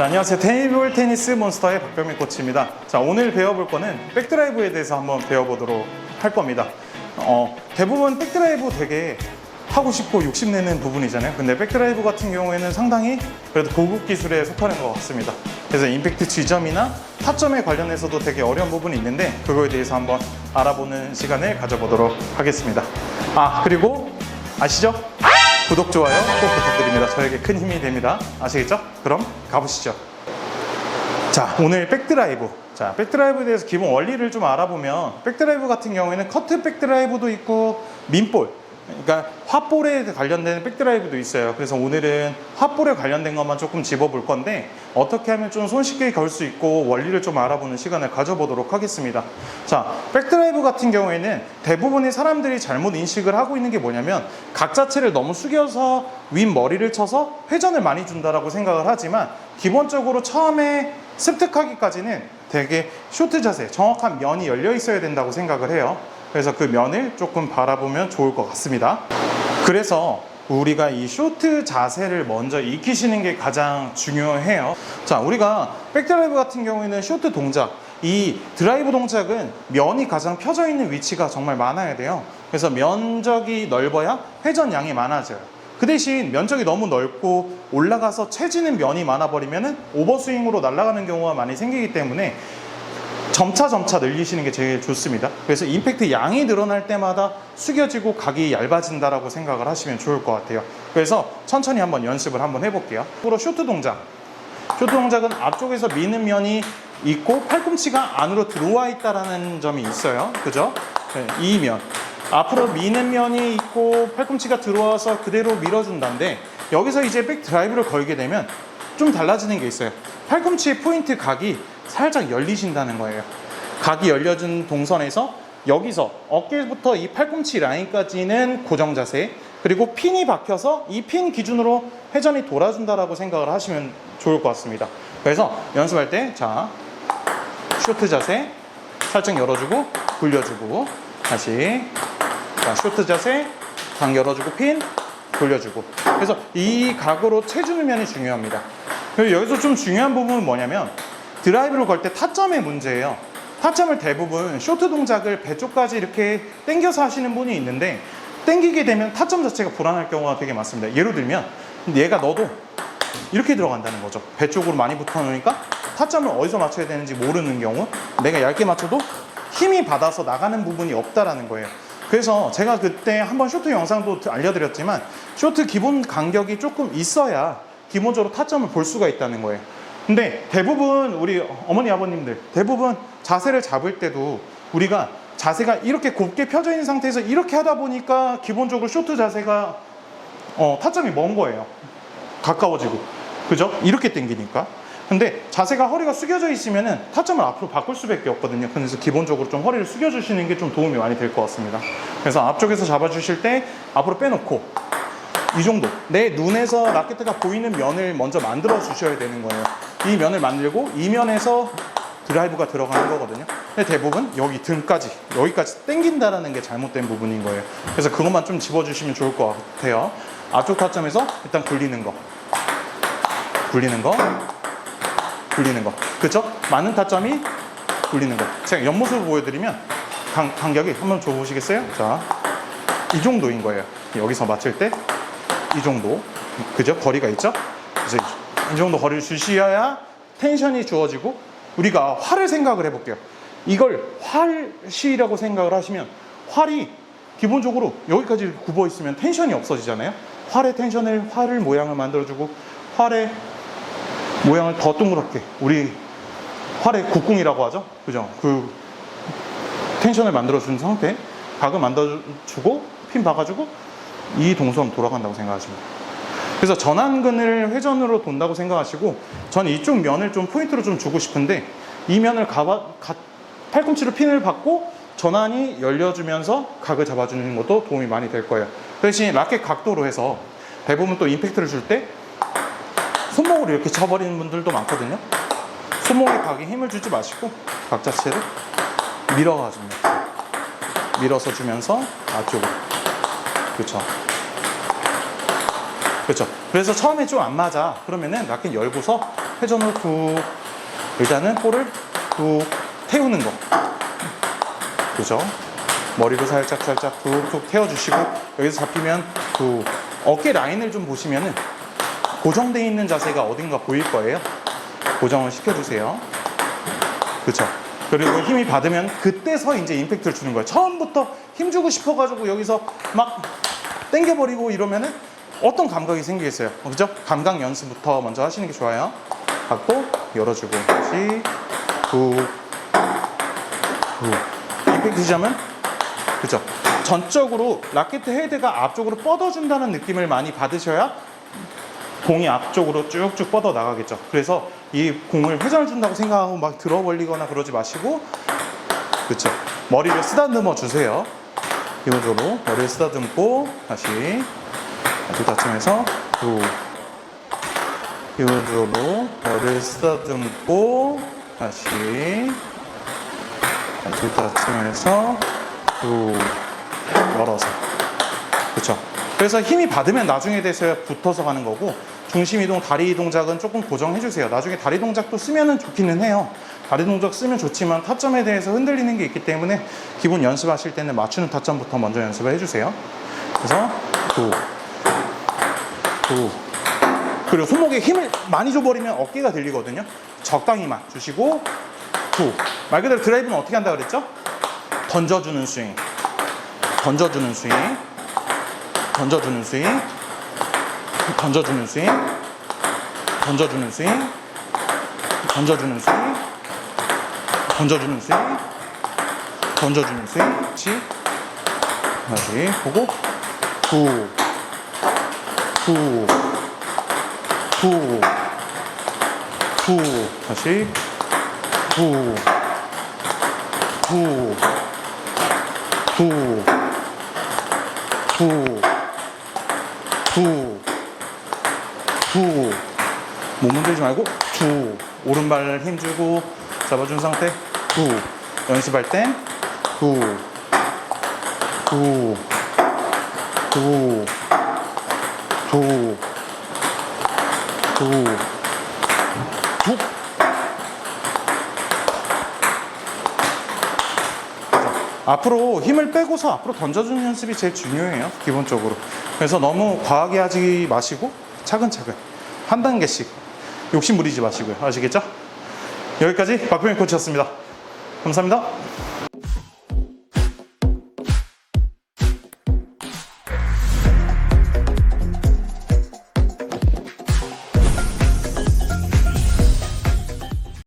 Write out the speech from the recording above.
자, 안녕하세요. 테이블 테니스 몬스터의 박병민 코치입니다. 자, 오늘 배워볼 거는 백드라이브에 대해서 한번 배워보도록 할 겁니다. 대부분 백드라이브 되게 하고 싶고 욕심내는 부분이잖아요. 근데 백드라이브 같은 경우에는 상당히 그래도 고급 기술에 속하는 것 같습니다. 그래서 임팩트 지점이나 타점에 관련해서도 되게 어려운 부분이 있는데 그거에 대해서 한번 알아보는 시간을 가져보도록 하겠습니다. 그리고 아시죠? 구독, 좋아요 꼭 부탁드립니다. 저에게 큰 힘이 됩니다. 아시겠죠? 그럼 가보시죠. 자, 오늘 백드라이브. 자, 백드라이브에 대해서 기본 원리를 좀 알아보면 백드라이브 같은 경우에는 커트 백드라이브도 있고 민볼, 그러니까 핫볼에 관련된 백드라이브도 있어요. 그래서 오늘은 핫볼에 관련된 것만 조금 짚어볼 건데 어떻게 하면 좀 손쉽게 걸 수 있고 원리를 좀 알아보는 시간을 가져보도록 하겠습니다. 자, 백드라이브 같은 경우에는 대부분의 사람들이 잘못 인식을 하고 있는 게 뭐냐면 각 자체를 너무 숙여서 윗머리를 쳐서 회전을 많이 준다라고 생각을 하지만 기본적으로 처음에 습득하기까지는 되게 쇼트 자세, 정확한 면이 열려 있어야 된다고 생각을 해요. 그래서 그 면을 조금 바라보면 좋을 것 같습니다. 그래서 우리가 이 쇼트 자세를 먼저 익히시는 게 가장 중요해요. 자, 우리가 백드라이브 같은 경우에는 쇼트 동작, 이 드라이브 동작은 면이 가장 펴져 있는 위치가 정말 많아야 돼요. 그래서 면적이 넓어야 회전량이 많아져요. 그 대신 면적이 너무 넓고 올라가서 채지는 면이 많아버리면 오버스윙으로 날아가는 경우가 많이 생기기 때문에 점차 늘리시는 게 제일 좋습니다. 그래서 임팩트 양이 늘어날 때마다 숙여지고 각이 얇아진다라고 생각을 하시면 좋을 것 같아요. 그래서 천천히 한번 연습을 한번 해볼게요. 앞으로 쇼트 동작. 쇼트 동작은 앞쪽에서 미는 면이 있고 팔꿈치가 안으로 들어와 있다라는 점이 있어요. 그죠? 네, 이 면. 앞으로 미는 면이 있고 팔꿈치가 들어와서 그대로 밀어준다는데 여기서 이제 백 드라이브를 걸게 되면 좀 달라지는 게 있어요. 팔꿈치의 포인트 각이 살짝 열리신다는 거예요. 각이 열려진 동선에서 여기서 어깨부터 이 팔꿈치 라인까지는 고정 자세, 그리고 핀이 박혀서 이 핀 기준으로 회전이 돌아준다라고 생각을 하시면 좋을 것 같습니다. 그래서 연습할 때 자, 쇼트 자세 살짝 열어주고 돌려주고 다시 자, 쇼트 자세 각 열어주고 핀 돌려주고. 그래서 이 각으로 채주는 면이 중요합니다. 그리고 여기서 좀 중요한 부분은 뭐냐면 드라이브를 걸 때 타점의 문제예요. 타점을 대부분 쇼트 동작을 배 쪽까지 이렇게 당겨서 하시는 분이 있는데 당기게 되면 타점 자체가 불안할 경우가 되게 많습니다. 예를 들면 얘가 너도 이렇게 들어간다는 거죠. 배 쪽으로 많이 붙어 놓으니까 타점을 어디서 맞춰야 되는지 모르는 경우, 내가 얇게 맞춰도 힘이 받아서 나가는 부분이 없다라는 거예요. 그래서 제가 그때 한번 쇼트 영상도 알려드렸지만 쇼트 기본 간격이 조금 있어야 기본적으로 타점을 볼 수가 있다는 거예요. 근데 대부분 우리 어머니 아버님들 대부분 자세를 잡을 때도 우리가 자세가 이렇게 곱게 펴져 있는 상태에서 이렇게 하다 보니까 기본적으로 쇼트 자세가 타점이 먼 거예요. 가까워지고, 그죠? 이렇게 당기니까. 근데 자세가 허리가 숙여져 있으면은 타점을 앞으로 바꿀 수밖에 없거든요. 그래서 기본적으로 좀 허리를 숙여주시는 게 좀 도움이 많이 될 것 같습니다. 그래서 앞쪽에서 잡아주실 때 앞으로 빼놓고 이 정도, 내 눈에서 라켓가 보이는 면을 먼저 만들어 주셔야 되는 거예요. 이 면을 만들고 이 면에서 드라이브가 들어가는 거거든요. 근데 대부분 여기 등까지, 여기까지 당긴다라는 게 잘못된 부분인 거예요. 그래서 그것만 좀 집어주시면 좋을 것 같아요. 앞쪽 타점에서 일단 굴리는 거, 그쵸? 맞는 타점이 굴리는 거. 제가 옆모습을 보여드리면 간격이 한번 줘보시겠어요? 자, 이 정도인 거예요. 여기서 맞출 때 이 정도, 그죠? 거리가 있죠? 그래서 이 정도 거리를 주셔야 텐션이 주어지고, 우리가 활을 생각을 해볼게요. 이걸 활시라고 생각을 하시면 활이 기본적으로 여기까지 굽어 있으면 텐션이 없어지잖아요. 활을 모양을 만들어주고 활의 모양을 더 동그랗게, 우리 활의 국궁이라고 하죠, 그죠? 그 텐션을 만들어준 상태, 각을 만들어주고 핀 박아주고 이 동선 돌아간다고 생각하시면 돼요. 그래서 전완근을 회전으로 돈다고 생각하시고, 저는 이쪽 면을 좀 포인트로 좀 주고 싶은데 이 면을 팔꿈치로 핀을 받고 전완이 열려주면서 각을 잡아주는 것도 도움이 많이 될 거예요. 그 대신 라켓 각도로 해서 대부분 또 임팩트를 줄 때 손목으로 이렇게 쳐버리는 분들도 많거든요. 손목에 각에 힘을 주지 마시고 각 자체를 밀어가줍니다. 밀어서 주면서 앞쪽으로, 그렇죠. 그렇죠. 그래서 처음에 좀 안 맞아. 그러면은 라켓 열고서 회전을 툭, 일단은 볼을 툭 태우는 거. 그죠? 머리로 살짝 툭툭 태워주시고, 여기서 잡히면 툭. 어깨 라인을 좀 보시면은 고정되어 있는 자세가 어딘가 보일 거예요. 고정을 시켜주세요. 그쵸? 그리고 힘이 받으면 그때서 이제 임팩트를 주는 거예요. 처음부터 힘주고 싶어가지고 여기서 막 당겨버리고 이러면은 어떤 감각이 생기겠어요? 그죠? 감각 연습부터 먼저 하시는 게 좋아요. 받고 열어주고 다시 툭, 툭. 임팩트 주자면 그죠? 전적으로 라켓 헤드가 앞쪽으로 뻗어준다는 느낌을 많이 받으셔야 공이 앞쪽으로 쭉쭉 뻗어 나가겠죠. 그래서 이 공을 회전을 준다고 생각하고 막 들어 벌리거나 그러지 마시고, 그렇죠. 머리를 쓰다듬어 주세요. 기본적으로 머리를 쓰다듬고 다시 아주 다치면서 두. 기본적으로 머리를 쓰다듬고 다시 아주 다치면서 두. 열어서. 그렇죠. 그래서 힘이 받으면 나중에 돼서야 붙어서 가는 거고, 중심 이동, 다리 동작은 조금 고정해 주세요. 나중에 다리 동작도 쓰면은 좋기는 해요. 다리 동작 쓰면 좋지만 타점에 대해서 흔들리는 게 있기 때문에 기본 연습하실 때는 맞추는 타점부터 먼저 연습을 해주세요. 그래서 두, 두. 그리고 손목에 힘을 많이 줘버리면 어깨가 들리거든요. 적당히만 주시고 두. 말 그대로 드라이브는 어떻게 한다 그랬죠? 던져주는 스윙, 던져주는 스윙, 던져주는 스윙, 던져주는 스윙, 던져주는 스윙, 던져주는 스윙, 던져주는 스윙, 던져주는 스윙. 다시 보고 후, 후, 후, 후. 다시 후, 후, 후, 후, 후, 후. 몸 흔들지 말고 후. 오른발 힘주고 잡아준 상태 후. 연습할 땐 후, 후, 후, 후, 후, 후. 앞으로 힘을 빼고서 앞으로 던져주는 연습이 제일 중요해요. 기본적으로. 그래서 너무 과하게 하지 마시고 차근차근 한 단계씩 욕심 부리지 마시고요. 아시겠죠? 여기까지 박병민 코치였습니다. 감사합니다.